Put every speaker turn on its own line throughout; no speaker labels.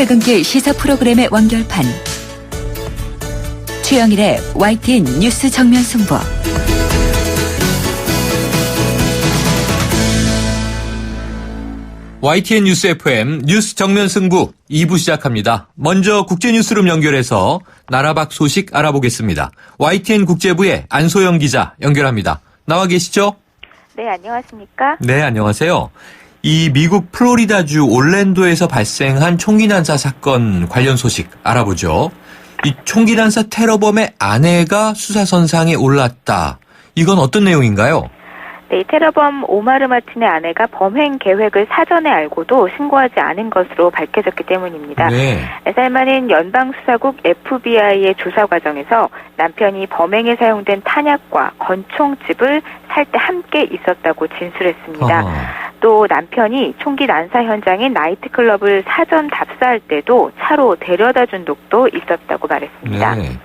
퇴근길 시사 프로그램의 완결판. 최영일의 YTN 뉴스 정면 승부.
YTN 뉴스 FM 뉴스 정면 승부 2부 시작합니다. 먼저 국제뉴스룸 연결해서 나라 밖 소식 알아보겠습니다. YTN 국제부의 안소영 기자 연결합니다. 나와 계시죠?
네, 안녕하십니까?
네, 안녕하세요. 이 미국 플로리다주 올랜도에서 발생한 총기 난사 사건 관련 소식 알아보죠. 이 총기 난사 테러범의 아내가 수사선상에 올랐다. 이건 어떤 내용인가요?
네, 이 테러범 오마르 마틴의 아내가 범행 계획을 사전에 알고도 신고하지 않은 것으로 밝혀졌기 때문입니다.
네.
살만은 연방수사국 FBI의 조사 과정에서 남편이 범행에 사용된 탄약과 건총집을 살 때 함께 있었다고 진술했습니다. 또 남편이 총기 난사 현장인 나이트클럽을 사전 답사할 때도 차로 데려다 준 적도 있었다고 말했습니다.
네.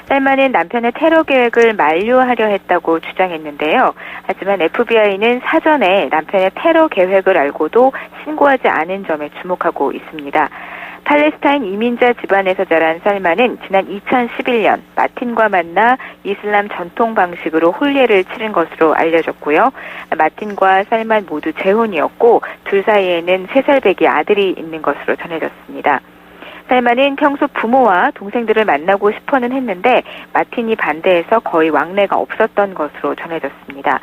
살만은 남편의 테러 계획을 만료하려 했다고 주장했는데요. 하지만 FBI는 사전에 남편의 테러 계획을 알고도 신고하지 않은 점에 주목하고 있습니다. 팔레스타인 이민자 집안에서 자란 살만은 지난 2011년 마틴과 만나 이슬람 전통 방식으로 혼례를 치른 것으로 알려졌고요. 마틴과 살만 모두 재혼이었고 둘 사이에는 3살배기 아들이 있는 것으로 전해졌습니다. 살만은 평소 부모와 동생들을 만나고 싶어는 했는데 마틴이 반대해서 거의 왕래가 없었던 것으로 전해졌습니다.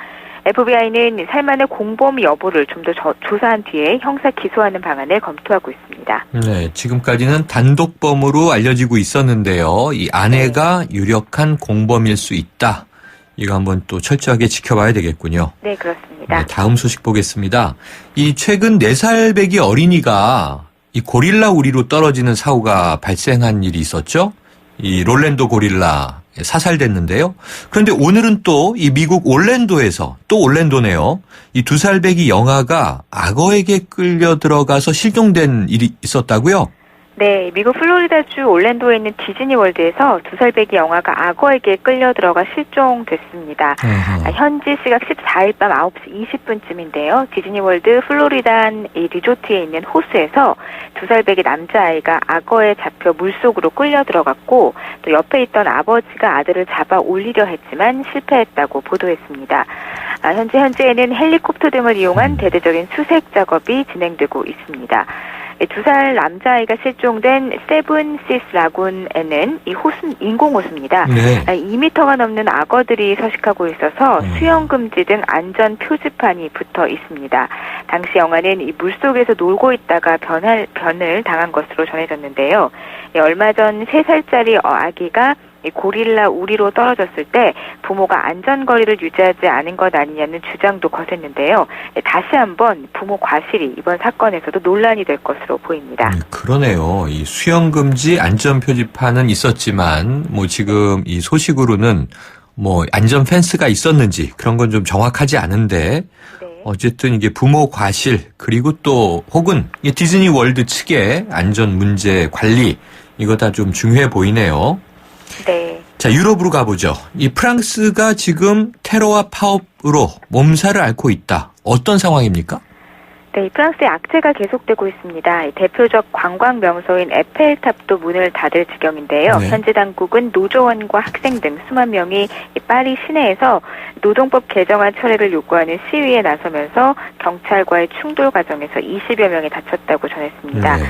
FBI는 살만의 공범 여부를 좀 더 조사한 뒤에 형사 기소하는 방안을 검토하고 있습니다.
네, 지금까지는 단독범으로 알려지고 있었는데요. 이 아내가 유력한 공범일 수 있다. 이거 한번 또 철저하게 지켜봐야 되겠군요.
네, 그렇습니다.
네, 다음 소식 보겠습니다. 이 최근 4살배기 어린이가 이 고릴라 우리로 떨어지는 사고가 발생한 일이 있었죠. 이 롤랜도 고릴라 사살됐는데요. 그런데 오늘은 또 이 미국 올랜도에서 또 올랜도네요. 이 2살배기 영아가 악어에게 끌려 들어가서 실종된 일이 있었다고요?
네, 미국 플로리다주 올랜도에 있는 디즈니월드에서 2살배기 영아가 악어에게 끌려 들어가 실종됐습니다. 현지 시각 14일 밤 9시 20분쯤인데요. 디즈니월드 플로리단 이 리조트에 있는 호수에서 2살배기 남자아이가 악어에 잡혀 물속으로 끌려 들어갔고 또 옆에 있던 아버지가 아들을 잡아 올리려 했지만 실패했다고 보도했습니다. 현재에는 헬리콥터 등을 이용한 대대적인 수색 작업이 진행되고 있습니다. 2살 남자아이가 실종된 세븐시스 라군에는 이 호수, 인공호수입니다.
네.
2m가 넘는 악어들이 서식하고 있어서 수영금지 등 안전 표지판이 붙어 있습니다. 당시 영아는 이 물속에서 놀고 있다가 변을 당한 것으로 전해졌는데요. 얼마 전 3살짜리 아기가 고릴라 우리로 떨어졌을 때 부모가 안전거리를 유지하지 않은 것 아니냐는 주장도 거셌는데요. 다시 한번 부모 과실이 이번 사건에서도 논란이 될 것으로 보입니다.
그러네요. 이 수영금지 안전표지판은 있었지만 지금 이 소식으로는 안전 펜스가 있었는지 그런 건 좀 정확하지 않은데
네.
어쨌든 이게 부모 과실 그리고 또 혹은 디즈니 월드 측의 안전 문제 관리 이거 다 좀 중요해 보이네요.
네.
자, 유럽으로 가보죠. 이 프랑스가 지금 테러와 파업으로 몸살을 앓고 있다. 어떤 상황입니까?
네, 프랑스의 악재가 계속되고 있습니다. 대표적 관광 명소인 에펠탑도 문을 닫을 지경인데요.
네.
현지 당국은 노조원과 학생 등 수만 명이 파리 시내에서 노동법 개정안 철회를 요구하는 시위에 나서면서 경찰과의 충돌 과정에서 20여 명이 다쳤다고 전했습니다.
네.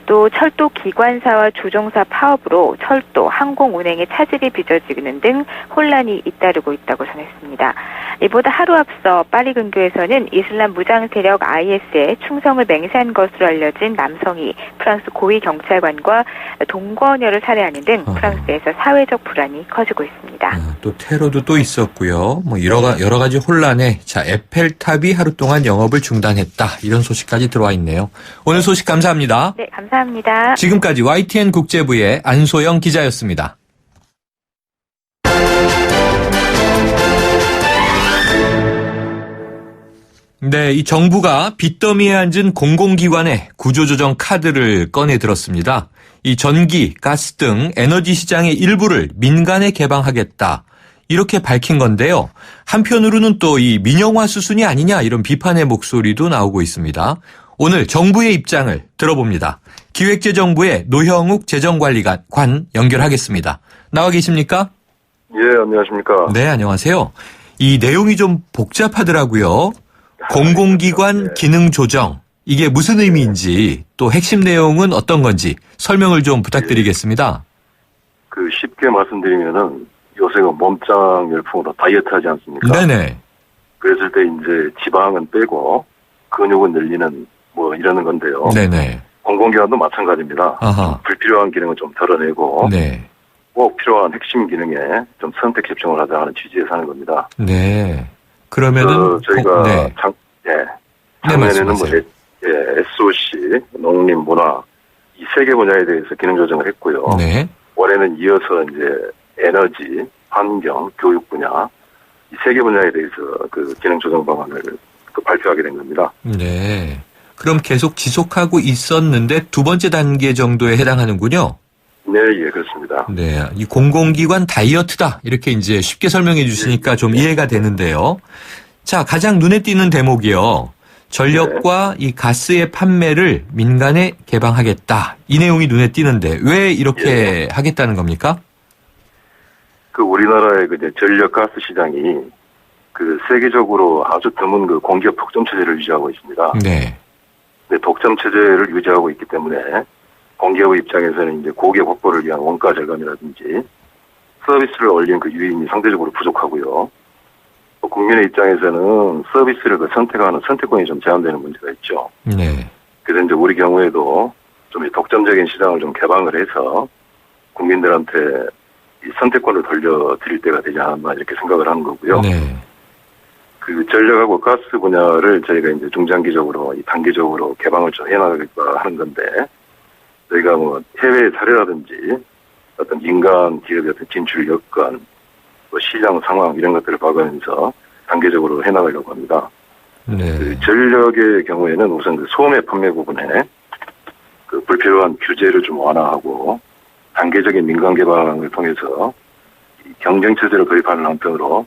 또 철도 기관사와 조종사 파업으로 철도, 항공 운행에 차질이 빚어지는 등 혼란이 잇따르고 있다고 전했습니다. 이보다 하루 앞서 파리 근교에서는 이슬람 무장 세력 IS에 충성을 맹세한 것으로 알려진 남성이 프랑스 고위 경찰관과 동거녀를 살해하는 등 프랑스에서 사회적 불안이 커지고 있습니다.
또 테러도 또 있었고요. 여러 가지 혼란에 에펠탑이 하루 동안 영업을 중단했다. 이런 소식까지 들어와 있네요. 오늘 소식 감사합니다.
네, 감사합니다.
지금까지 YTN 국제부의 안소영 기자였습니다. 네, 이 정부가 빚더미에 앉은 공공기관의 구조조정 카드를 꺼내 들었습니다. 이 전기, 가스 등 에너지 시장의 일부를 민간에 개방하겠다. 이렇게 밝힌 건데요. 한편으로는 또 이 민영화 수순이 아니냐 이런 비판의 목소리도 나오고 있습니다. 오늘 정부의 입장을 들어봅니다. 기획재정부의 노형욱 재정관리관 연결하겠습니다. 나와 계십니까?
예, 안녕하십니까.
네, 안녕하세요. 이 내용이 좀 복잡하더라고요. 공공기관
네.
기능 조정. 이게 무슨 의미인지 또 핵심 내용은 어떤 건지 설명을 좀 부탁드리겠습니다.
쉽게 말씀드리면은 요새가 몸짱 열풍으로 다이어트 하지 않습니까?
네네.
그랬을 때 이제 지방은 빼고 근육은 늘리는 뭐 이러는 건데요.
네네.
공공기관도 마찬가지입니다.
아하.
불필요한 기능은 좀 덜어내고
네.
꼭 필요한 핵심 기능에 좀 선택 집중을 하자는 취지에서 하는 겁니다.
네. 그러면은
저희가
네.
작년에는 뭐
말씀하세요.
SOC, 농림, 문화 이 세 개 분야에 대해서 기능 조정을 했고요.
네.
올해는 이어서 이제 에너지, 환경, 교육 분야 이 세 개 분야에 대해서 그 기능 조정 방안을 발표하게 된 겁니다.
네. 그럼 계속 지속하고 있었는데 두 번째 단계 정도에 해당하는군요.
네, 예, 그렇습니다.
네. 이 공공기관 다이어트다. 이렇게 이제 쉽게 설명해 주시니까 좀 이해가 되는데요. 자, 가장 눈에 띄는 대목이요. 전력과 이 가스의 판매를 민간에 개방하겠다. 이 내용이 눈에 띄는데 왜 이렇게 하겠다는 겁니까?
우리나라의 이제 전력 가스 시장이 세계적으로 아주 드문 공기업 독점 체제를 유지하고 있습니다.
네.
네, 독점 체제를 유지하고 있기 때문에 공기업 입장에서는 이제 고객 확보를 위한 원가 절감이라든지 서비스를 올린 유인이 상대적으로 부족하고요. 또 국민의 입장에서는 서비스를 선택하는 선택권이 좀 제한되는 문제가 있죠.
네.
그래서 이제 우리 경우에도 좀 독점적인 시장을 좀 개방을 해서 국민들한테 이 선택권을 돌려드릴 때가 되지 않았나 이렇게 생각을 하는 거고요.
네.
전력하고 가스 분야를 저희가 이제 중장기적으로 단기적으로 개방을 좀 해나가겠다 하는 건데 저희가 뭐 해외 사례라든지 어떤 민간 기업의 어떤 진출 여건, 시장 상황 이런 것들을 봐가면서 단계적으로 해나가려고 합니다.
네.
전력의 경우에는 우선 소매 판매 부분에 불필요한 규제를 좀 완화하고 단계적인 민간 개방을 통해서 이 경쟁 체제를 도입하는 한편으로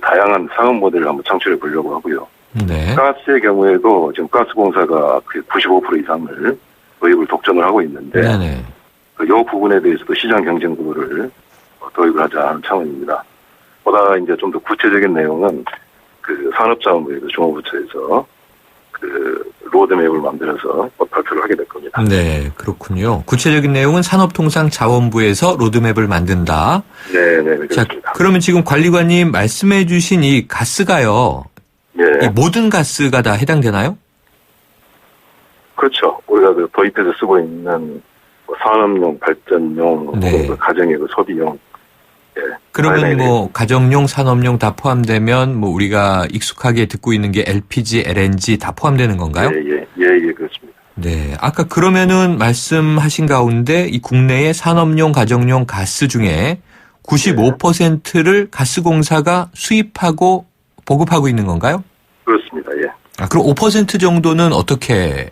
다양한 사업 모델을 한번 창출해 보려고 하고요.
네.
가스의 경우에도 지금 가스공사가 95% 이상을 도입을 독점을 하고 있는데
네네.
이 부분에 대해서도 시장 경쟁도를 도입을 하자는 차원입니다. 보다 이제 좀 더 구체적인 내용은 산업자원부에서 중앙부처에서 로드맵을 만들어서 발표를 하게 될 겁니다.
네, 그렇군요. 구체적인 내용은 산업통상자원부에서 로드맵을 만든다.
네,
자,
그렇습니다.
그러면 지금 관리관님 말씀해 주신 이 가스가요.
예.
이 모든 가스가 다 해당되나요?
그렇죠. 우리가 도입해서 쓰고 있는 산업용, 발전용,
네.
가정의 소비용. 예.
그러면 뭐 가정용, 산업용 다 포함되면 뭐 우리가 익숙하게 듣고 있는 게 LPG, LNG 다 포함되는 건가요?
예, 그렇습니다.
네. 아까 그러면은 말씀하신 가운데 이 국내의 산업용, 가정용 가스 중에 95%를 가스공사가 수입하고 보급하고 있는 건가요?
그렇습니다. 예.
아, 그럼 5% 정도는 어떻게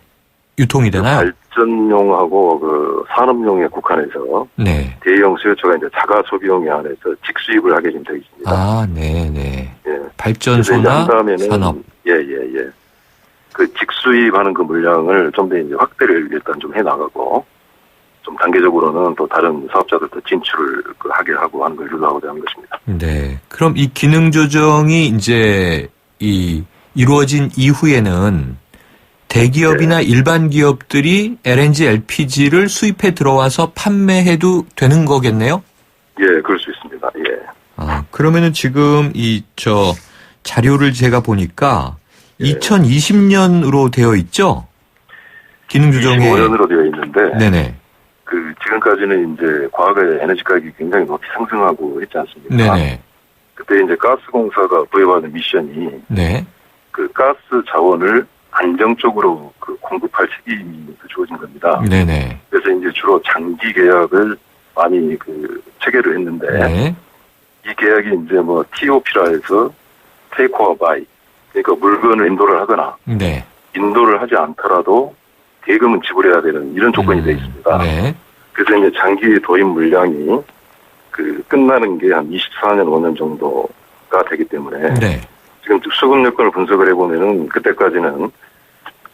유통이 되나요?
발전용하고 산업용에 국한해서
네.
대형 수요처가 이제 자가 소비용에 한해서 직수입을 하게 지금 되어 있습니다.
아, 네.
예.
발전소나 산업.
예. 직수입하는 물량을 좀 더 이제 확대를 일단 좀 해나가고 좀 단계적으로는 또 다른 사업자들도 진출을 하게 하고 하는 걸 유도하고자 하는 것입니다.
네. 그럼 이 기능 조정이 이제 이루어진 이후에는 대기업이나 일반 기업들이 LNG, LPG를 수입해 들어와서 판매해도 되는 거겠네요?
예, 그럴 수 있습니다. 예.
아, 그러면은 지금 자료를 제가 보니까 2020년으로 되어 있죠? 기능 조정에.
25년으로 되어 있는데.
네네.
지금까지는 이제 과거에 에너지 가격이 굉장히 높이 상승하고 있지 않습니까?
네네.
그때 이제 가스공사가 부여받은 미션이
네.
가스 자원을 안정적으로 공급할 책임이 주어진 겁니다.
네네.
그래서 이제 주로 장기 계약을 많이 체결을 했는데
네.
이 계약이 이제 뭐 TOP라 해서 Take or Buy, 그러니까 물건을 인도를 하거나
네.
인도를 하지 않더라도 대금은 지불해야 되는 이런 조건이 되어 있습니다.
네.
그래서 이제 장기 도입 물량이 끝나는 게 한 24년, 5년 정도가 되기 때문에
네.
지금 수급 여건을 분석을 해보면은 그때까지는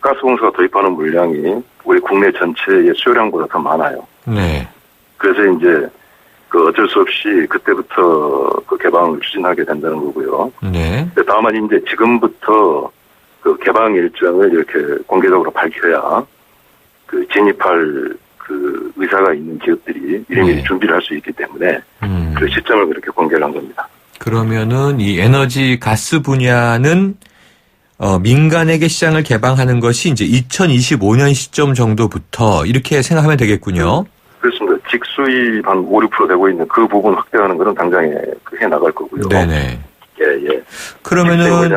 가스공사가 도입하는 물량이 우리 국내 전체의 수요량보다 더 많아요.
네.
그래서 이제 그 어쩔 수 없이 그때부터 그 개방을 추진하게 된다는 거고요.
네.
다만 이제 지금부터 그 개방 일정을 이렇게 공개적으로 밝혀야 그 진입할 그 의사가 있는 기업들이 이름이
네.
준비를 할 수 있기 때문에 그 시점을 그렇게 공개를 한 겁니다.
그러면은 이 에너지 가스 분야는 민간에게 시장을 개방하는 것이 이제 2025년 시점 정도부터 이렇게 생각하면 되겠군요.
그렇습니다. 직수입 한 5, 6% 되고 있는 그 부분 확대하는 것은 당장에 해 나갈 거고요.
네네.
예.
그러면은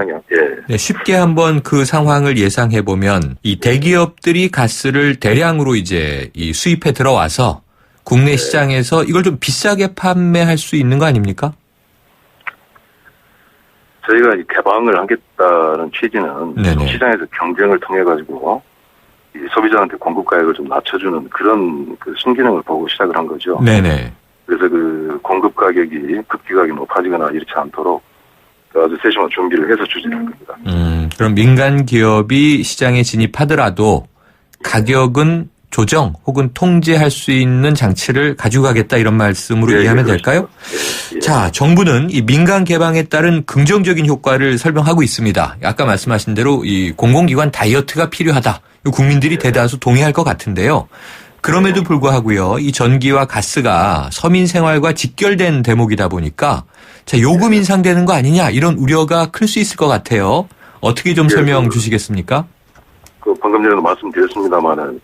네, 쉽게 한번 그 상황을 예상해 보면 이 대기업들이 가스를 대량으로 이제 이 수입해 들어와서 국내 시장에서 이걸 좀 비싸게 판매할 수 있는 거 아닙니까?
저희가 이 개방을 하겠다는 취지는
네네.
시장에서 경쟁을 통해 가지고 이 소비자한테 공급 가격을 좀 낮춰주는 그런 그 순기능을 보고 시작을 한 거죠.
네네.
그래서 그 공급 가격이 급격하게 높아지거나 이렇지 않도록 아주 세심한 준비를 해서 추진한 겁니다.
그럼 민간 기업이 시장에 진입하더라도 가격은 조정 혹은 통제할 수 있는 장치를 가지고 가겠다 이런 말씀으로 이해하면 될까요?
예.
자, 정부는 이 민간 개방에 따른 긍정적인 효과를 설명하고 있습니다. 아까 말씀하신 대로 이 공공기관 다이어트가 필요하다. 국민들이 대다수 동의할 것 같은데요. 그럼에도 불구하고요, 이 전기와 가스가 서민 생활과 직결된 대목이다 보니까 자, 요금 인상되는 거 아니냐 이런 우려가 클 수 있을 것 같아요. 어떻게 좀 설명 주시겠습니까?
그 방금 전에도 말씀드렸습니다만은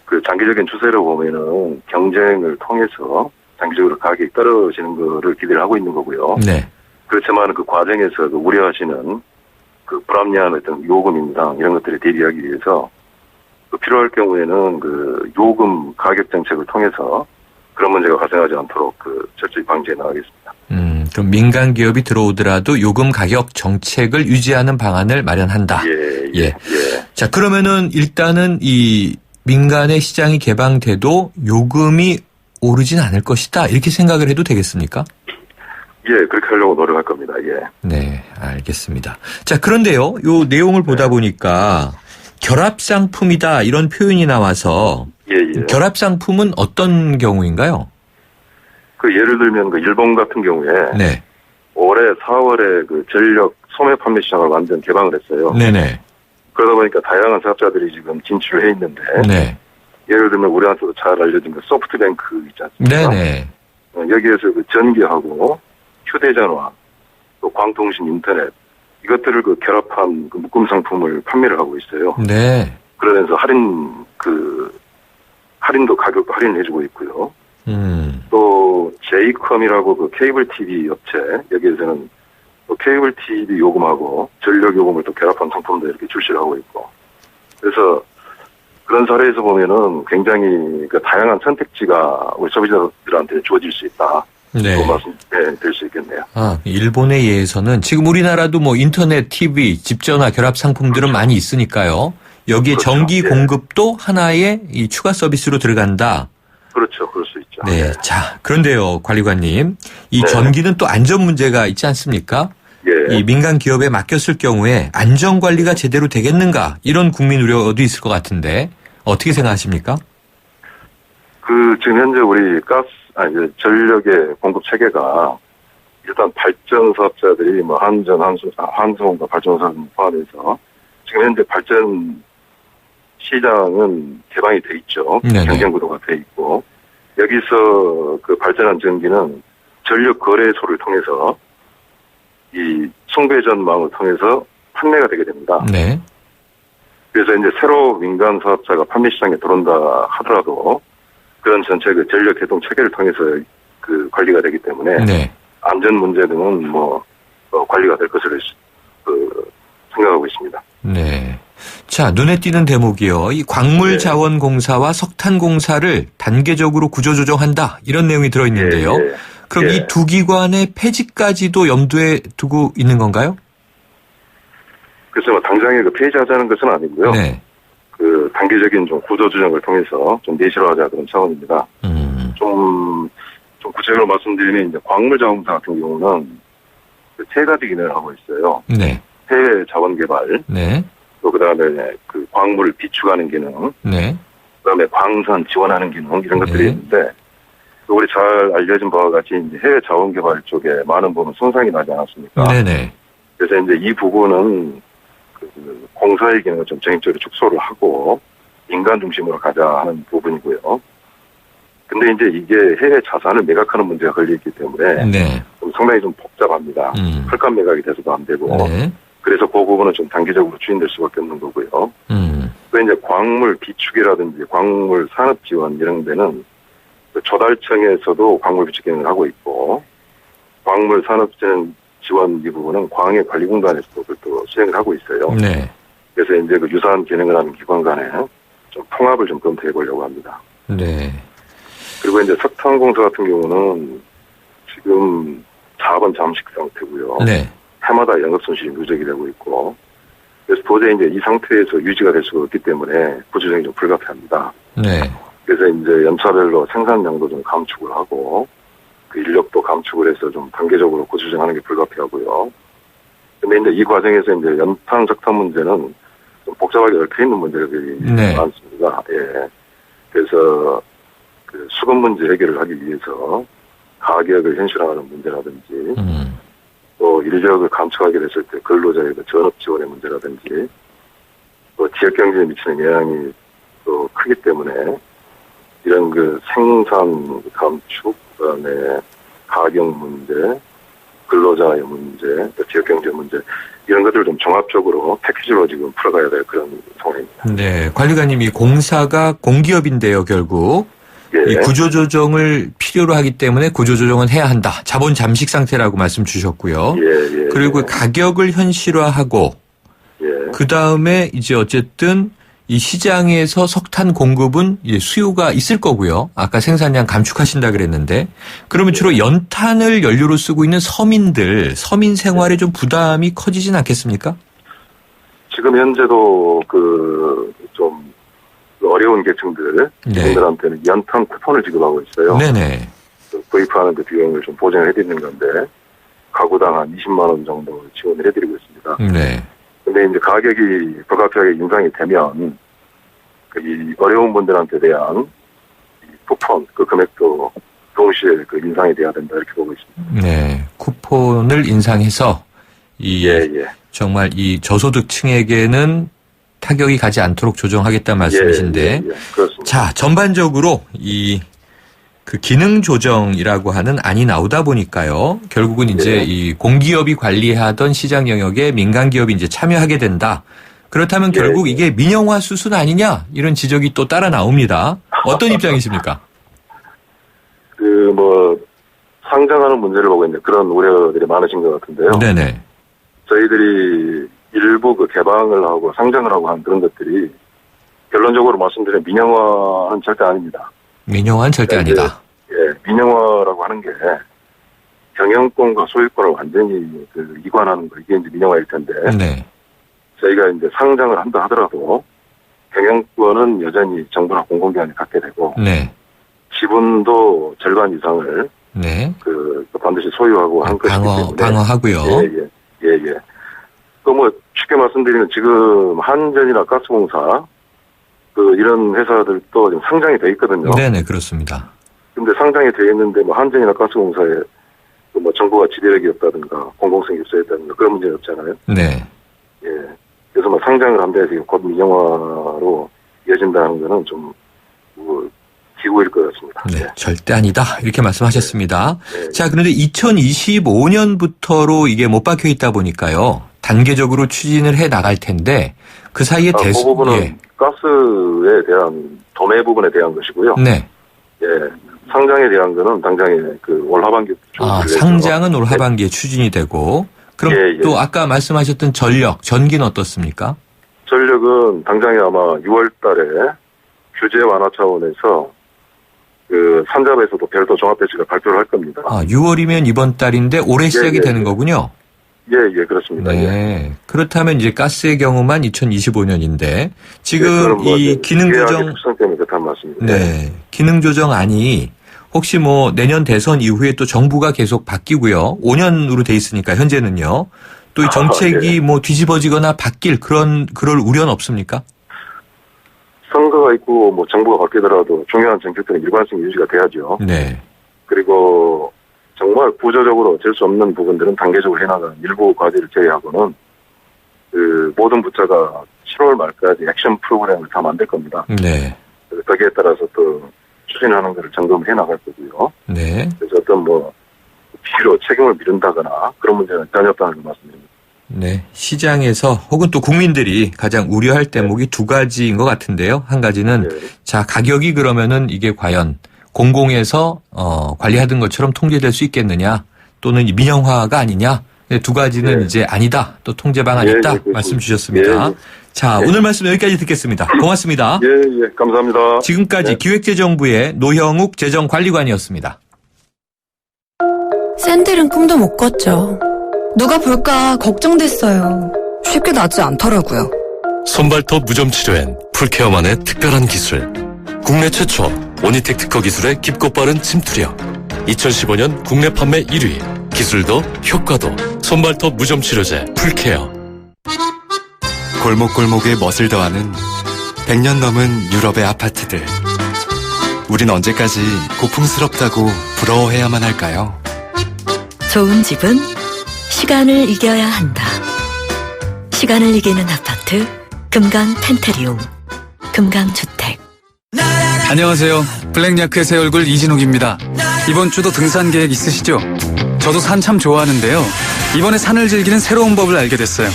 그 장기적인 추세로 보면은 경쟁을 통해서 장기적으로 가격이 떨어지는 거를 기대를 하고 있는 거고요.
네.
그렇지만 그 과정에서 그 우려하시는 그 불합리한 어떤 요금 인상 이런 것들을 대비하기 위해서 그 필요할 경우에는 그 요금 가격 정책을 통해서 그런 문제가 발생하지 않도록 그 철저히 방지해 나가겠습니다.
그럼 민간 기업이 들어오더라도 요금 가격 정책을 유지하는 방안을 마련한다.
예.
자, 그러면은 일단은 이 민간의 시장이 개방돼도 요금이 오르진 않을 것이다. 이렇게 생각을 해도 되겠습니까?
예, 그렇게 하려고 노력할 겁니다. 예.
네, 알겠습니다. 자, 그런데요, 요 내용을 보다 보니까 결합상품이다 이런 표현이 나와서
예.
결합상품은 어떤 경우인가요?
그 예를 들면 그 일본 같은 경우에
네.
올해 4월에 그 전력 소매 판매 시장을 완전 개방을 했어요.
네네.
그러다 보니까 다양한 사업자들이 지금 진출해 있는데
네.
예를 들면 우리한테도 잘 알려진 그 소프트뱅크 있지 않습니까?
네네.
여기에서 그 전기하고 휴대전화, 또 광통신, 인터넷 이것들을 그 결합한 그 묶음 상품을 판매를 하고 있어요.
네.
그러면서 할인도 가격도 할인해주고 있고요. 또 제이컴이라고 그 케이블 TV 업체 여기에서는 또 케이블 TV 요금하고 전력 요금을 또 결합한 상품도 이렇게 출시를 하고 있고 그래서 그런 사례에서 보면은 굉장히 그 다양한 선택지가 우리 소비자들한테 주어질 수 있다.
네.
될 수 있겠네요.
아, 일본에 의해서는 지금 우리나라도 뭐 인터넷, TV, 집전화 결합 상품들은 많이 있으니까요. 여기에
그렇죠.
전기
예.
공급도 하나의 이 추가 서비스로 들어간다.
그렇죠. 그럴 수 있죠.
네. 자, 그런데요, 관리관님. 이
네.
전기는 또 안전 문제가 있지 않습니까?
예.
이 민간 기업에 맡겼을 경우에 안전 관리가 제대로 되겠는가? 이런 국민 우려도 있을 것 같은데 어떻게 생각하십니까?
그 지금 현재 우리 전력의 공급 체계가 일단 발전 사업자들이 뭐 한성과 발전사 포함해서 지금 현재 발전 시장은 개방이 돼 있죠.
네네.
경쟁 구도가 돼 있고 여기서 그 발전한 전기는 전력 거래소를 통해서 이 송배전망을 통해서 판매가 되게 됩니다.
네.
그래서 이제 새로 민간 사업자가 판매 시장에 들어온다 하더라도 그런 전체 그 전력 개통 체계를 통해서 그 관리가 되기 때문에
네.
안전 문제 등은 관리가 될 것으로 생각하고 있습니다.
네. 자, 눈에 띄는 대목이요. 이 광물자원공사와 석탄공사를 단계적으로 구조조정한다. 이런 내용이 들어있는데요.
예.
그럼 이 두 기관의 폐지까지도 염두에 두고 있는 건가요?
그래서 뭐 당장에 그 폐지하자는 것은 아니고요.
네.
그 단계적인 좀 구조조정을 통해서 좀 내실화하자 그런 차원입니다. 좀 구체적으로 말씀드리면 이제 광물자원공사 같은 경우는 그 세 가지 기능을 하고 있어요.
네.
해외 자원 개발,
네.
또 그다음에 그 광물을 비축하는 기능,
네.
그다음에 광선 지원하는 기능 이런 것들이
네.
있는데 우리 잘 알려진 바와 같이 이제 해외 자원 개발 쪽에 많은 부분 손상이 나지 않았습니까?
네네.
그래서 이제 이 부분은 그 공사의 기능을 좀 전형적으로 축소를 하고 인간 중심으로 가자 하는 부분이고요. 근데 이제 이게 해외 자산을 매각하는 문제가 걸려있기 때문에
네.
좀 상당히 좀 복잡합니다. 헐값 매각이 돼서도 안 되고.
네.
그래서 그 부분은 좀 단기적으로 추진될 수밖에 없는 거고요. 또 이제 광물 비축이라든지 광물 산업 지원 이런 데는 조달청에서도 광물 비축 기능을 하고 있고 광물 산업 지원 이 부분은 광해관리공단에서도 또 수행을 하고 있어요.
네.
그래서 이제 그 유사한 기능을 하는 기관 간에 좀 통합을 좀 검토해 보려고 합니다.
네.
그리고 이제 석탄공사 같은 경우는 지금 자본 잠식 상태고요.
네.
해마다 영업 손실이 누적이 되고 있고, 그래서 도저히 이제 이 상태에서 유지가 될 수가 없기 때문에 구조조정이 좀 불가피합니다.
네.
그래서 이제 연차별로 생산량도 좀 감축을 하고, 그 인력도 감축을 해서 좀 단계적으로 구조조정하는 게 불가피하고요. 근데 이제 이 과정에서 이제 연탄 석탄 문제는 좀 복잡하게 얽혀 있는 문제들이
네.
많습니다. 예. 그래서 그 수급 문제 해결을 하기 위해서 가격을 현실화하는 문제라든지, 또 인력을 감축하게 됐을 때 근로자의 그 전업 지원의 문제라든지, 또 지역 경제에 미치는 영향이 또 크기 때문에 이런 그 생산 감축, 그다음에 가격 문제, 근로자의 문제, 또 지역 경제 문제 이런 것들을 좀 종합적으로 패키지로 지금 풀어가야 될 그런 상황입니다.
네. 관리관님이 공사가 공기업인데요, 결국.
예.
이 구조조정을 필요로 하기 때문에 구조조정은 해야 한다. 자본 잠식 상태라고 말씀 주셨고요.
예.
그리고 가격을 현실화하고,
예.
그 다음에 이제 어쨌든 이 시장에서 석탄 공급은 이제 수요가 있을 거고요. 아까 생산량 감축하신다 그랬는데, 그러면 주로 연탄을 연료로 쓰고 있는 서민 생활에 좀 부담이 커지진 않겠습니까?
지금 현재도 좀 어려운 계층들,
네.
이분들한테는 연탄 쿠폰을 지급하고 있어요.
네네.
구입하는 그 비용을 좀 보장을 해드리는 건데, 가구당 한 20만 원 정도 지원을 해드리고 있습니다.
네.
근데 이제 가격이 불가피하게 인상이 되면, 이 어려운 분들한테 대한 이 쿠폰, 그 금액도 동시에 그 인상이 돼야 된다, 이렇게 보고 있습니다.
네. 쿠폰을 인상해서
예.
정말 이 저소득층에게는 타격이 가지 않도록 조정하겠다는 말씀이신데.
예. 그렇습니다.
자, 전반적으로 그 기능 조정이라고 하는 안이 나오다 보니까요. 결국은 이제
예.
이 공기업이 관리하던 시장 영역에 민간 기업이 이제 참여하게 된다. 그렇다면
예.
결국 이게 민영화 수순 아니냐? 이런 지적이 또 따라 나옵니다. 어떤 입장이십니까?
상장하는 문제를 보고 이제 그런 우려들이 많으신 것 같은데요.
네네.
저희들이 일부 그 개방을 하고 상장을 하고 한 그런 것들이 결론적으로 말씀드리면 민영화는 절대 아닙니다.
민영화는 절대 아니다.
예, 민영화라고 하는 게 경영권과 소유권을 완전히 이관하는 거, 이게 이제 민영화일 텐데,
네.
저희가 이제 상장을 한다 하더라도 경영권은 여전히 정부나 공공기관이 갖게 되고,
네.
지분도 절반 이상을
네.
반드시 소유하고 한 것이기 때문에.
방어하고요.
예. 또 쉽게 말씀드리면 지금 한전이나 가스공사, 이런 회사들도 지금 상장이 돼 있거든요.
네네, 그렇습니다.
근데 상장이 돼 있는데 한전이나 가스공사에 정부가 지배력이 없다든가 공공성이 없어야다든가 그런 문제는 없잖아요.
네.
예. 그래서 상장을 한다 해서 곧 민영화로 이어진다는 거는 좀 기구일 것 같습니다.
네, 절대 아니다. 이렇게 말씀하셨습니다.
네.
자, 그런데 2025년부터로 이게 못 박혀 있다 보니까요. 단계적으로 추진을 해 나갈 텐데 그 사이에
그 부분은 가스에 대한 도매 부분에 대한 것이고요.
네.
예. 상장에 대한 거는 당장에 올 하반기
상장은 올 하반기에 추진이 되고 그럼 또 아까 말씀하셨던 전기는 어떻습니까?
전력은 당장에 아마 6월 달에 규제 완화 차원에서 산잡에서도 별도 종합배치가 발표를 할 겁니다.
6월이면 이번 달인데 올해 시작이 되는 거군요.
예, 그렇습니다.
네. 그렇다면 이제 가스의 경우만 2025년인데 지금 이 기능 조정
때문에 그렇다는 말씀입니다.
네. 기능 조정안이 혹시 내년 대선 이후에 또 정부가 계속 바뀌고요. 5년으로 돼 있으니까 현재는요. 또 이 정책이 뒤집어지거나 바뀔 그럴 우려는 없습니까?
선거가 있고 뭐 정부가 바뀌더라도 중요한 정책들은 일관성 유지가 돼야죠.
네.
그리고 정말 구조적으로 어쩔 수 없는 부분들은 단계적으로 해나가는 일부 과제를 제외하고는 그 모든 부처가 7월 말까지 액션 프로그램을 다 만들 겁니다.
네.
그래서 거기에 따라서 또 추진하는 것을 점검해 나갈 거고요.
네.
그래서 어떤 뭐 필요 책임을 미룬다거나 그런 문제는 전혀 없다는 걸 말씀드립니다.
네. 시장에서 혹은 또 국민들이 가장 우려할 대목이 두 가지인 것 같은데요. 한 가지는
네.
자, 가격이 그러면은 이게 과연 공공에서 관리하던 것처럼 통제될 수 있겠느냐 또는 민영화가 아니냐. 네, 두 가지는
네.
이제 아니다. 또 통제 방안이
예,
있다.
예,
말씀 주셨습니다.
예, 예.
자, 오늘 말씀 여기까지 듣겠습니다. 고맙습니다.
예, 감사합니다.
지금까지
네.
기획재정부의 노형욱 재정관리관이었습니다.
샌들은 꿈도 못 꿨죠. 누가 볼까 걱정됐어요. 쉽게 낫지 않더라고요.
손발톱 무좀 치료엔 풀케어만의 특별한 기술. 국내 최초 오니텍 특허 기술의 깊고 빠른 침투력. 2015년 국내 판매 1위. 기술도 효과도 손발톱 무좀 치료제 풀케어.
골목골목에 멋을 더하는 100년 넘은 유럽의 아파트들. 우린 언제까지 고풍스럽다고 부러워해야만 할까요?
좋은 집은 시간을 이겨야 한다. 시간을 이기는 아파트 금강 펜트리움 금강주택.
안녕하세요. 블랙야크의 새 얼굴 이진욱입니다. 이번 주도 등산 계획 있으시죠? 저도 산 참 좋아하는데요. 이번에 산을 즐기는 새로운 법을 알게 됐어요.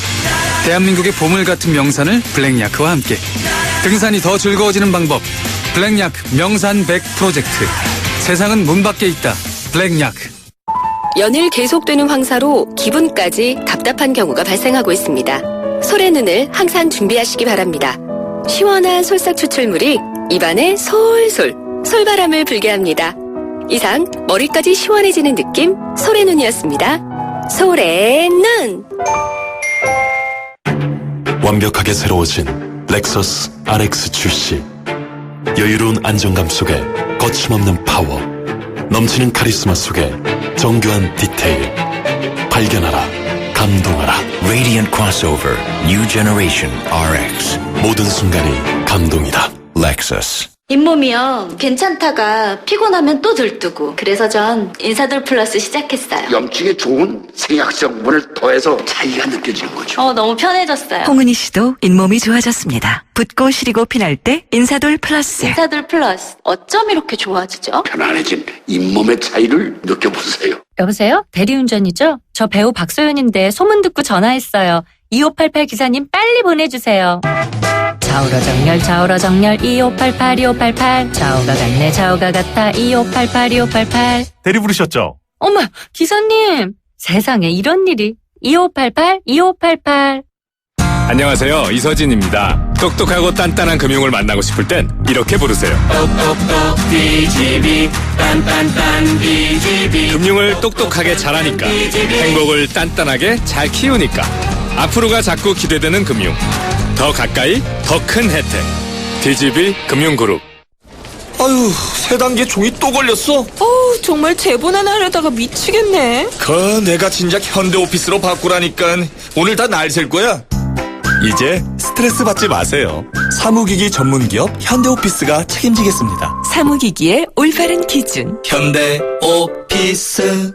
대한민국의 보물 같은 명산을 블랙야크와 함께. 등산이 더 즐거워지는 방법. 블랙야크 명산 100 프로젝트. 세상은 문 밖에 있다. 블랙야크.
연일 계속되는 황사로 기분까지 답답한 경우가 발생하고 있습니다. 솔의 눈을 항상 준비하시기 바랍니다. 시원한 솔싹 추출물이 입안에 솔솔 솔바람을 불게 합니다. 이상 머리까지 시원해지는 느낌 솔의 눈이었습니다. 솔의 눈!
완벽하게 새로워진 렉서스 RX 출시. 여유로운 안정감 속에 거침없는 파워. 넘치는 카리스마 속에 정교한 디테일. 발견하라. 감동하라.
Radiant Crossover New Generation RX.
모든 순간이 감동이다.
Lexus.
잇몸이요. 괜찮다가 피곤하면 또 들뜨고. 그래서 전 인사돌 플러스 시작했어요.
염증에 좋은 생약성분을 더해서 차이가 느껴지는 거죠.
너무 편해졌어요.
홍은희 씨도 잇몸이 좋아졌습니다. 붓고 시리고 피날 때 인사돌 플러스.
인사돌 플러스. 어쩜 이렇게 좋아지죠?
편안해진 잇몸의 차이를 느껴보세요.
여보세요? 대리운전이죠? 저 배우 박소연인데 소문 듣고 전화했어요. 2588 기사님 빨리 보내주세요. 좌우로 정렬 2588 2588 좌우가 같네 좌우가 같아 2588 2588.
대리 부르셨죠?
어머 기사님 세상에 이런 일이 2588 2588.
안녕하세요, 이서진입니다. 똑똑하고 단단한 금융을 만나고 싶을 땐 이렇게 부르세요. 똑똑똑 DGB 딴딴딴 DGB. 금융을 똑똑하게 잘하니까 행복을 단단하게 잘 키우니까 앞으로가 자꾸 기대되는 금융. 더 가까이 더 큰 혜택. DGB 금융그룹.
아유, 세 단계 종이 또 걸렸어?
정말 제본 하나 하려다가 미치겠네.
내가 진작 현대오피스로 바꾸라니까. 오늘 다 날 셀 거야. 이제 스트레스 받지 마세요. 사무기기 전문기업 현대오피스가 책임지겠습니다.
사무기기의 올바른 기준.
현대오피스.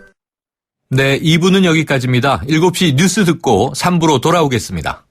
네, 2부는 여기까지입니다. 7시 뉴스 듣고 3부로 돌아오겠습니다.